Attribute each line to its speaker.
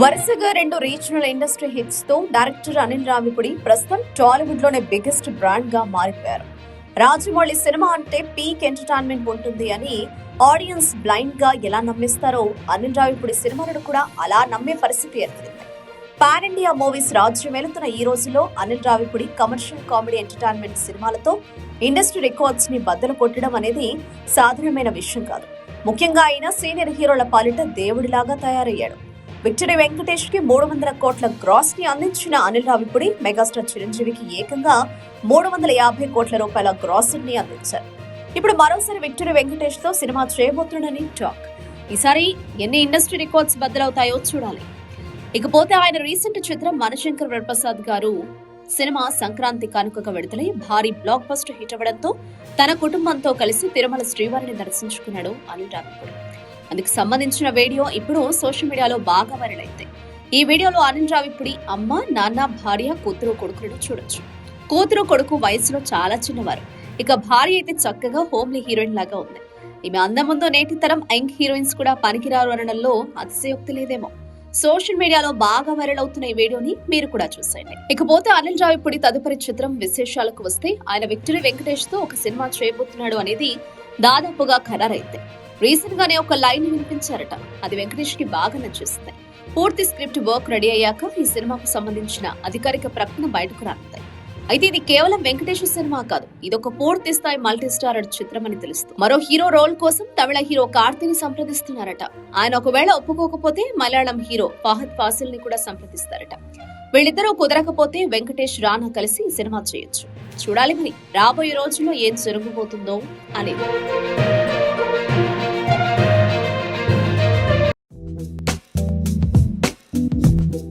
Speaker 1: వరుసగా 2 regional industry hits తో director Anil Ravipudi ప్రస్తుతం టాలీవుడ్ లోనే బిగ్గెస్ట్ బ్రాండ్ గా మారిపోయారు. రాజమౌళి సినిమా అంటే పీక్ ఎంటర్టైన్మెంట్ ఉంటుంది అని ఆడియన్స్ బ్లైండ్ గా ఎలా నమ్మిస్తారో అనిల్ రావిపూడి సినిమాలను కూడా అలా నమ్మే పరిస్థితి ఏర్పడింది. పాన్ ఇండియా మూవీస్ రాజ్యం వెళుతున్న ఈ రోజుల్లో Anil Ravipudi commercial comedy entertainment సినిమాలతో ఇండస్ట్రీ రికార్డ్స్ ని బద్దలు కొట్టడం అనేది సాధారణమైన విషయం కాదు. ముఖ్యంగా ఆయన సీనియర్ హీరోల పాలిట దేవుడిలాగా తయారయ్యాడు. విక్టరీ వెంకటేష్ కి 300 కోట్ల గ్రాస్ ని అందించిన అనిల్ రావిపూడి మెగాస్టార్ చిరంజీవికి ఏకంగా 350 కోట్ల రూపాయల గ్రాస్ ని అందించారు. ఇప్పుడు మరోసారి విక్టరీ వెంకటేష్ తో సినిమా చేయబోతున్నాడని టాక్. ఈసారి ఎన్ని ఇండస్ట్రీ రికార్డ్స్ బద్దలవుతాయో చూడాలి. ఇకపోతే ఆయన రీసెంట్ చిత్రం మనశంకర్ వరప్రసాద్ గారు సినిమా సంక్రాంతి కానుకగా విడుదలై భారీ బ్లాక్ బస్టర్ హిట్ అవ్వడంతో తన కుటుంబంతో కలిసి తిరుమల శ్రీవారిని దర్శించుకున్నాడు అనిల్ రావిపూడి. అందుకు సంబంధించిన వీడియో ఇప్పుడు సోషల్ మీడియాలో బాగా వైరల్ అయింది. ఈ వీడియోలో అనిల్ రావిపూడి అమ్మ, నాన్న, భార్య, కూతురు, కొడుకులను చూడొచ్చు. కూతురు, కొడుకు వయసులో చాలా చిన్నవారు. ఇక భార్య అయితే చక్కగా హోమ్లీ హీరోయిన్ లాగా ఉంది. ఈమె అందం ముందు నేటి తరం యంగ్ హీరోయిన్స్ కూడా పనికిరారు అనడంలో అతిశయోక్తి లేదేమో. సోషల్ మీడియాలో బాగా వైరల్ అవుతున్న ఈ వీడియోని మీరు కూడా చూసేయండి. ఇకపోతే అనిల్ రావిపూడి తదుపరి చిత్రం విశేషాలకు వస్తే ఆయన విక్టరీ వెంకటేష్ తో ఒక సినిమా చేయబోతున్నాడు అనేది దాదాపుగా ఖరారైంది. రీసెంట్ గానే ఒక లైన్ వినిపించారట. అది వెంకటేష్ కి బాగా నచ్చేస్తుంది. పూర్తి స్క్రిప్ట్ వర్క్ రెడీ అయ్యాక ఈ సినిమాకు సంబంధించిన అధికారిక ప్రకటన బయటకు రానుంది. అయితే ఇది కేవలం వెంకటేష్ సినిమా కాదు, ఇదొక పూర్తి స్థాయి మల్టీ స్టారర్ చిత్రం అని తెలుస్తుంది. మరో హీరో రోల్ కోసం తమిళ హీరో కార్తీని సంప్రదిస్తున్నారట. ఆయన ఒకవేళ ఒప్పుకోకపోతే మలయాళం హీరో ఫహద్ ఫాసిల్ ని కూడా సంప్రదిస్తారట. వీళ్ళిద్దరూ కుదరకపోతే వెంకటేష్, రానా కలిసి ఈ సినిమా చేయొచ్చు. చూడాలి మరి రాబోయే రోజుల్లో ఏం జరగబోతుందో అనేది.